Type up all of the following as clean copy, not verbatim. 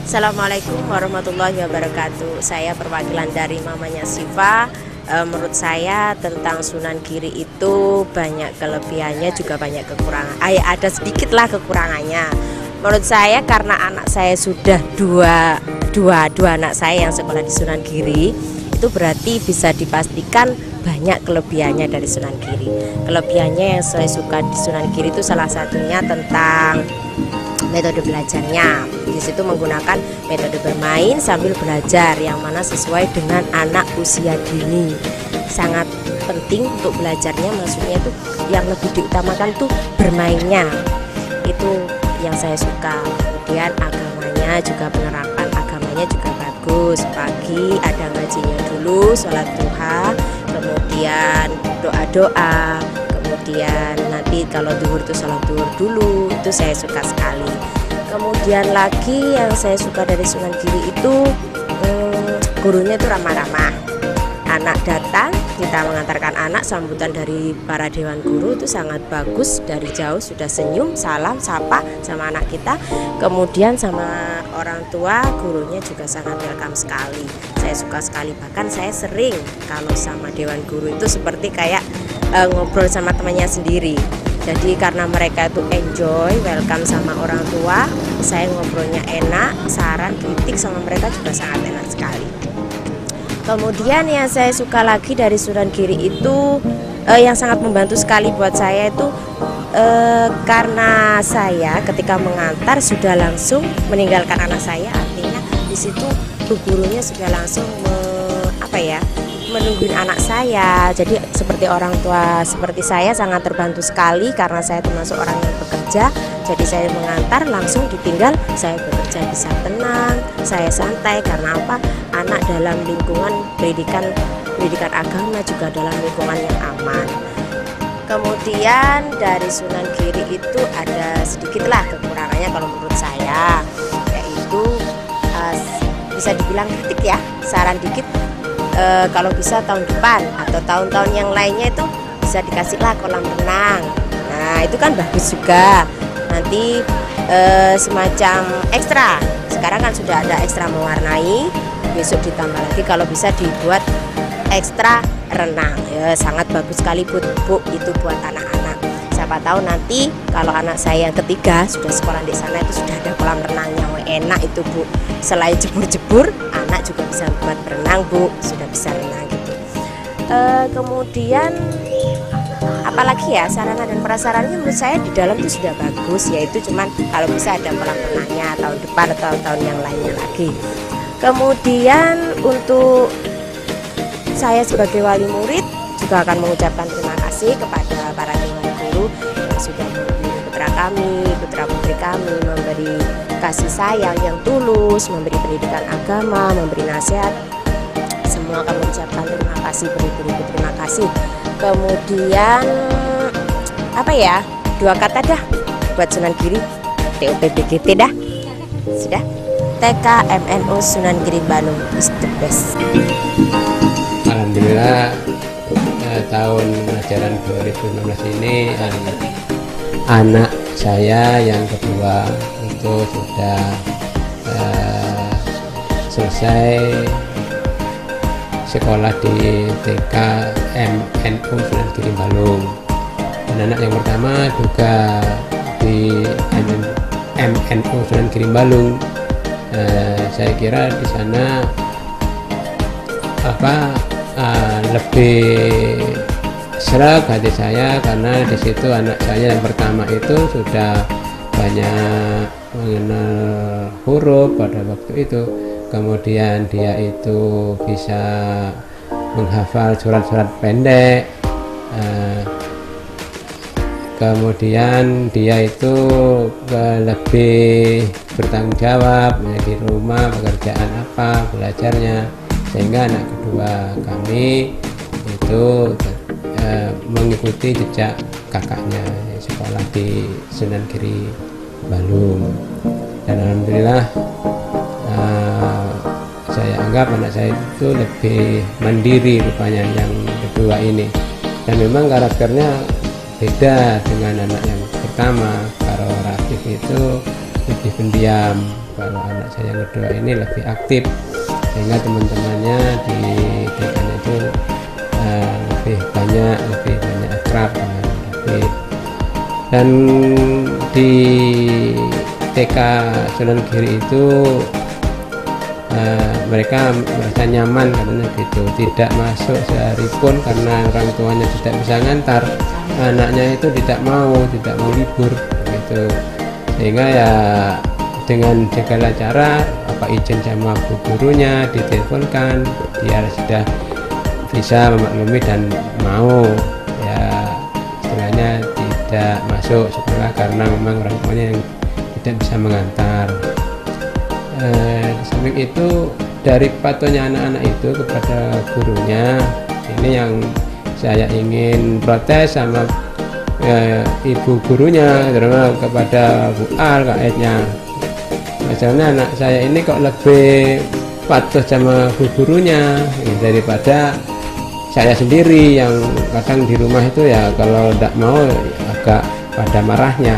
Assalamualaikum warahmatullahi wabarakatuh. Saya perwakilan dari mamanya Siva. Menurut saya tentang Sunan Giri itu banyak kelebihannya juga banyak kekurangan. Ada sedikit lah kekurangannya. Menurut saya karena anak saya sudah dua anak saya yang sekolah di Sunan Giri, itu berarti bisa dipastikan banyak kelebihannya dari Sunan Giri. Kelebihannya yang saya suka di Sunan Giri itu salah satunya tentang metode belajarnya. Di situ menggunakan metode bermain sambil belajar yang mana sesuai dengan anak usia dini. Sangat penting untuk belajarnya, maksudnya itu yang lebih diutamakan tuh bermainnya. Itu yang saya suka. Kemudian agamanya juga, penerapan agamanya juga bagus. Pagi ada ngajinya dulu, sholat duha, kemudian doa-doa, kemudian nanti kalau duhur itu sholat duhur dulu. Itu saya suka sekali. Kemudian lagi yang saya suka dari Sunan Giri itu gurunya itu ramah-ramah. Anak datang, kita mengantarkan anak, sambutan dari para dewan guru itu sangat bagus. Dari jauh sudah senyum, salam, sapa sama anak kita. Kemudian sama orang tua, gurunya juga sangat welcome sekali. Saya suka sekali, bahkan saya sering kalau sama dewan guru itu seperti kayak ngobrol sama temannya sendiri. Jadi karena mereka itu enjoy, welcome sama orang tua, saya ngobrolnya enak, saran, kritik sama mereka juga sangat enak sekali. Kemudian yang saya suka lagi dari Sunan Giri itu yang sangat membantu sekali buat saya itu karena saya ketika mengantar sudah langsung meninggalkan anak saya, artinya di situ gurunya sudah langsung menungguin anak saya. Jadi seperti orang tua seperti saya sangat terbantu sekali karena saya termasuk orang yang bekerja. Jadi saya mengantar langsung ditinggal, saya bekerja bisa tenang, saya santai. Karena apa? Anak dalam lingkungan pendidikan agama juga dalam lingkungan yang aman. Kemudian dari Sunan Giri itu ada sedikitlah kekurangannya kalau menurut saya, yaitu bisa dibilang kritik ya, saran dikit. Kalau bisa tahun depan atau tahun-tahun yang lainnya itu bisa dikasihlah kolam renang. Nah itu kan bagus juga. Nanti semacam ekstra. Sekarang kan sudah ada ekstra mewarnai. Besok ditambah lagi kalau bisa dibuat ekstra renang. Ya, sangat bagus sekali Bu, itu buat anak-anak. Siapa tahu nanti kalau anak saya yang ketiga sudah sekolah di sana itu sudah ada kolam renangnya. Enak itu Bu. Selain jebur-jebur, anak juga bisa buat berenang Bu, sudah bisa renang gitu. Kemudian apalagi ya, sarana dan prasarannya menurut saya di dalam itu sudah bagus, yaitu cuman kalau bisa ada kolam renangnya tahun depan atau tahun yang lainnya lagi. Kemudian untuk saya sebagai wali murid juga akan mengucapkan terima kasih kepada para dewan guru yang sudah memberi putra kami, putra putri kami, memberi kasih sayang yang tulus, memberi pendidikan agama, memberi nasihat. Semua kami ucapkan terima kasih, beribu-ribu terima kasih. Kemudian dua kata dah buat Sunan Giri, TOPBGT dah. Sudah. TK MNU Sunan Giri Bandung is the best. Alhamdulillah tahun ajaran 2016 ini anak saya yang kedua itu sudah selesai sekolah di TK MNU Sunan Giri Balung. Dan anak yang pertama juga di MNU Sunan Giri Balung. Saya kira di sana lebih sreg hati saya, karena di situ anak saya yang pertama itu sudah banyak mengenal huruf pada waktu itu. Kemudian dia itu bisa menghafal surat-surat pendek. Kemudian dia itu lebih bertanggung jawab di rumah, pekerjaan apa, belajarnya, sehingga anak kedua kami itu mengikuti jejak kakaknya, sekolah di Sunan Giri Balung. Dan alhamdulillah saya anggap anak saya itu lebih mandiri rupanya yang kedua ini, dan memang karakternya beda dengan anak yang pertama. Kalau Rafif itu lebih pendiam, kalau anak saya yang kedua ini lebih aktif, sehingga teman-temannya di TK itu lebih banyak akrab dengan Rafif. Dan di TK Sunan Giri itu mereka merasa nyaman katanya gitu, tidak masuk sehari pun karena orang tuanya tidak bisa ngantar, anaknya itu tidak mau libur gitu. Sehingga ya dengan segala cara, apa izin sama bu gurunya, diteleponkan, dia sudah bisa memaklumi dan mau ya istilahnya tidak masuk sekolah karena memang orang tuanya yang tidak bisa mengantar. Samping itu, dari patuhnya anak-anak itu kepada gurunya, ini yang saya ingin protes sama ibu gurunya, terutama kepada Bu Al, kakaknya. Misalnya anak saya ini kok lebih patuh sama bu gurunya daripada saya sendiri, yang kadang di rumah itu ya kalau tidak mau agak pada marahnya.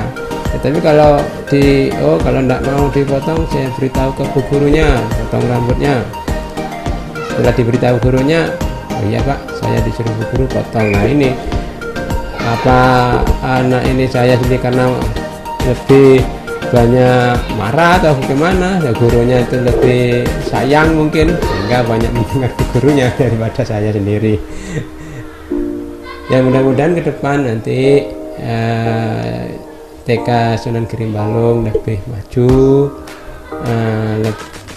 Tapi kalau kalau tidak mau dipotong, saya beritahu ke bu gurunya, potong rambutnya. Setelah diberitahu gurunya, oh iya Pak, saya disuruh bu guru potong. Nah ini apa anak ini saya sendiri karena lebih banyak marah atau bagaimana, ya gurunya itu lebih sayang mungkin, sehingga banyak mendengar bu gurunya daripada saya sendiri. Ya mudah-mudahan ke depan nanti TK Sunan Giri Balung lebih maju,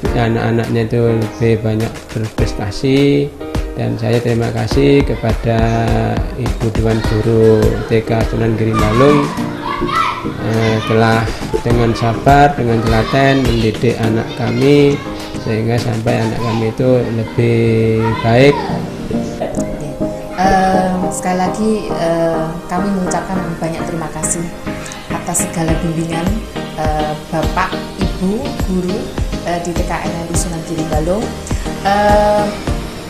anak-anaknya itu lebih banyak berprestasi. Dan saya terima kasih kepada Ibu Dewan Guru TK Sunan Giri Balung telah dengan sabar, dengan telaten mendidik anak kami sehingga sampai anak kami itu lebih baik. Sekali lagi kami mengucapkan banyak terima kasih atas segala bimbingan Bapak, Ibu, Guru di TKN Sunan Giri Balung.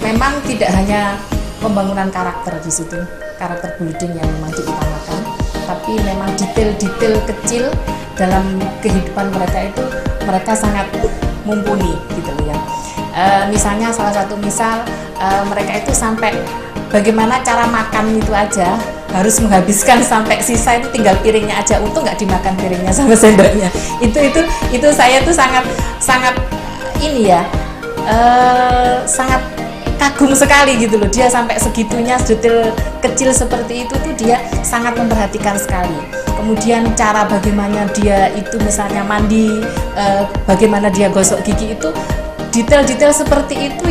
Memang tidak hanya pembangunan karakter di situ, karakter building yang memang diutamakan, tapi memang detail-detail kecil dalam kehidupan mereka itu mereka sangat mumpuni gitu loh ya. Misalnya salah satu misal mereka itu sampai bagaimana cara makan itu aja harus menghabiskan sampai sisa itu tinggal piringnya aja, untung nggak dimakan piringnya sama sendoknya. Itu saya tuh sangat ini ya, sangat kagum sekali gitu loh, dia sampai segitunya, detail kecil seperti itu tuh dia sangat memperhatikan sekali. Kemudian cara bagaimana dia itu misalnya mandi, bagaimana dia gosok gigi, itu detail-detail seperti itu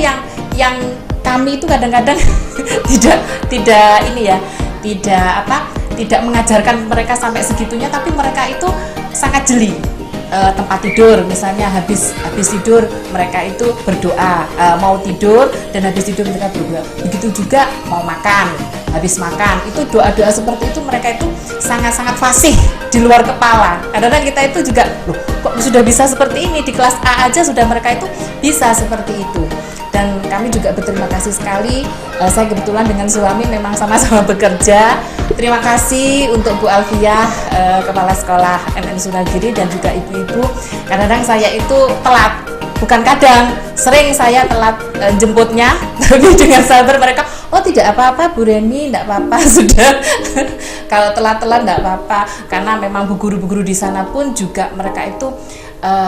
yang kami itu kadang-kadang tidak ini ya, tidak mengajarkan mereka sampai segitunya, tapi mereka itu sangat jeli. Tempat tidur misalnya, habis tidur mereka itu berdoa, mau tidur dan habis tidur mereka berdoa. Begitu juga mau makan, habis makan itu doa-doa seperti itu mereka itu sangat-sangat fasih di luar kepala. Kadang-kadang kita itu juga, loh kok sudah bisa seperti ini, di kelas A aja sudah mereka itu bisa seperti itu. Dan kami juga berterima kasih sekali, saya kebetulan dengan suami memang sama-sama bekerja. Terima kasih untuk Bu Alfiah, Kepala Sekolah MN Sunan Giri, dan juga ibu-ibu. Kadang-kadang saya itu telat, bukan kadang, sering saya telat jemputnya, tapi dengan sabar mereka, oh tidak apa-apa Bu Reni, tidak apa-apa, sudah. Kalau telat-telat tidak apa-apa, karena memang bu guru-bu guru di sana pun juga mereka itu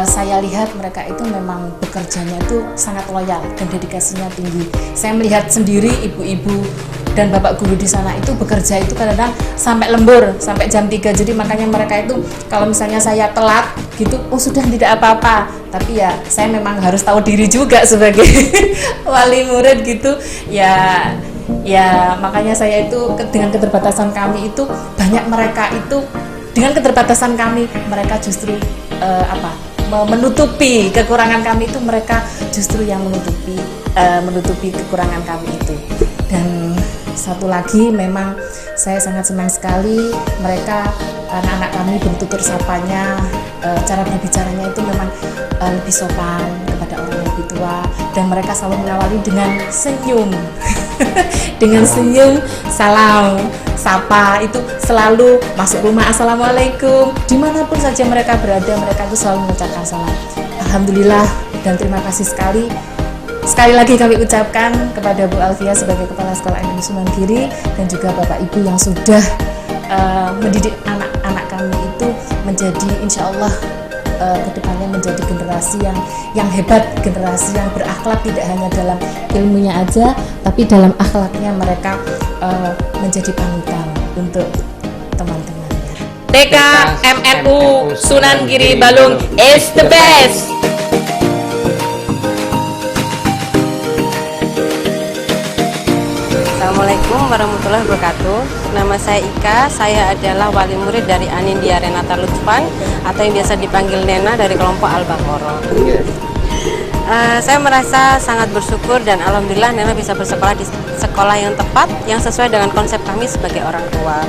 saya lihat mereka itu memang bekerjanya itu sangat loyal dan dedikasinya tinggi. Saya melihat sendiri ibu-ibu dan bapak guru di sana itu bekerja itu kadang-kadang sampai lembur, sampai jam 3. Jadi makanya mereka itu kalau misalnya saya telat gitu, oh sudah tidak apa-apa. Tapi ya saya memang harus tahu diri juga sebagai wali murid gitu. Ya makanya saya itu dengan keterbatasan kami itu banyak mereka itu dengan keterbatasan kami mereka justru menutupi kekurangan kami itu, mereka justru yang menutupi kekurangan kami itu. Dan satu lagi memang saya sangat senang sekali mereka anak-anak kami bertutur sapanya, cara berbicaranya itu memang lebih sopan kepada orang yang lebih tua, dan mereka selalu mengawali dengan senyum dengan senyum, salam, sapa, itu selalu masuk rumah assalamualaikum, dimanapun saja mereka berada mereka itu selalu mengucapkan salam. Alhamdulillah dan terima kasih sekali lagi kami ucapkan kepada Bu Alfia sebagai Kepala Sekolah MNU Sunan Giri dan juga Bapak Ibu yang sudah mendidik anak-anak kami itu menjadi insya Allah kedepannya menjadi generasi yang hebat, generasi yang berakhlak, tidak hanya dalam ilmunya aja tapi dalam akhlaknya mereka menjadi panutan untuk teman-temannya. TK MNU Sunan Giri Balung is the best. Assalamualaikum warahmatullahi wabarakatuh. Nama saya Ika, saya adalah wali murid dari Anindya Renata Lutfan atau yang biasa dipanggil Nena dari kelompok Al-Baqarah. Saya merasa sangat bersyukur dan alhamdulillah Nena bisa bersekolah di sekolah yang tepat yang sesuai dengan konsep kami sebagai orang tua.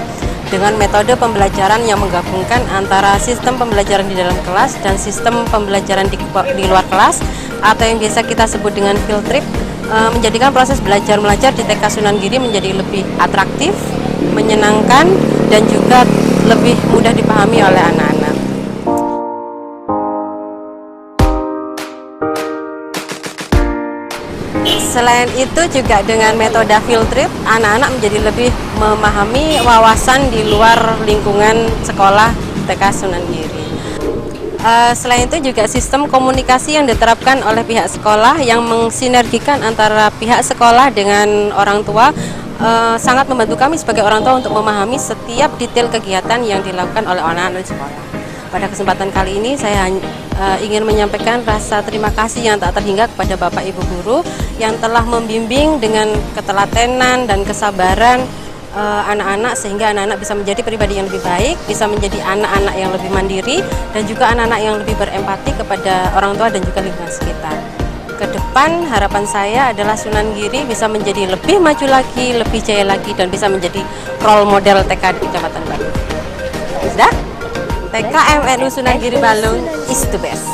Dengan metode pembelajaran yang menggabungkan antara sistem pembelajaran di dalam kelas dan sistem pembelajaran di luar kelas atau yang biasa kita sebut dengan field trip, menjadikan proses belajar mengajar di TK Sunan Giri menjadi lebih atraktif, menyenangkan, dan juga lebih mudah dipahami oleh anak-anak. Selain itu juga dengan metode field trip, anak-anak menjadi lebih memahami wawasan di luar lingkungan sekolah TK Sunan Giri. Selain itu juga sistem komunikasi yang diterapkan oleh pihak sekolah yang mensinergikan antara pihak sekolah dengan orang tua sangat membantu kami sebagai orang tua untuk memahami setiap detail kegiatan yang dilakukan oleh anak-anak di sekolah. Pada kesempatan kali ini saya ingin menyampaikan rasa terima kasih yang tak terhingga kepada Bapak Ibu Guru yang telah membimbing dengan ketelatenan dan kesabaran anak-anak sehingga anak-anak bisa menjadi pribadi yang lebih baik, bisa menjadi anak-anak yang lebih mandiri dan juga anak-anak yang lebih berempati kepada orang tua dan juga lingkungan sekitar. Ke depan harapan saya adalah Sunan Giri bisa menjadi lebih maju lagi, lebih jaya lagi dan bisa menjadi role model TK di Kecamatan Balung. Sudah? TK MNU Sunan Giri Balung is the best.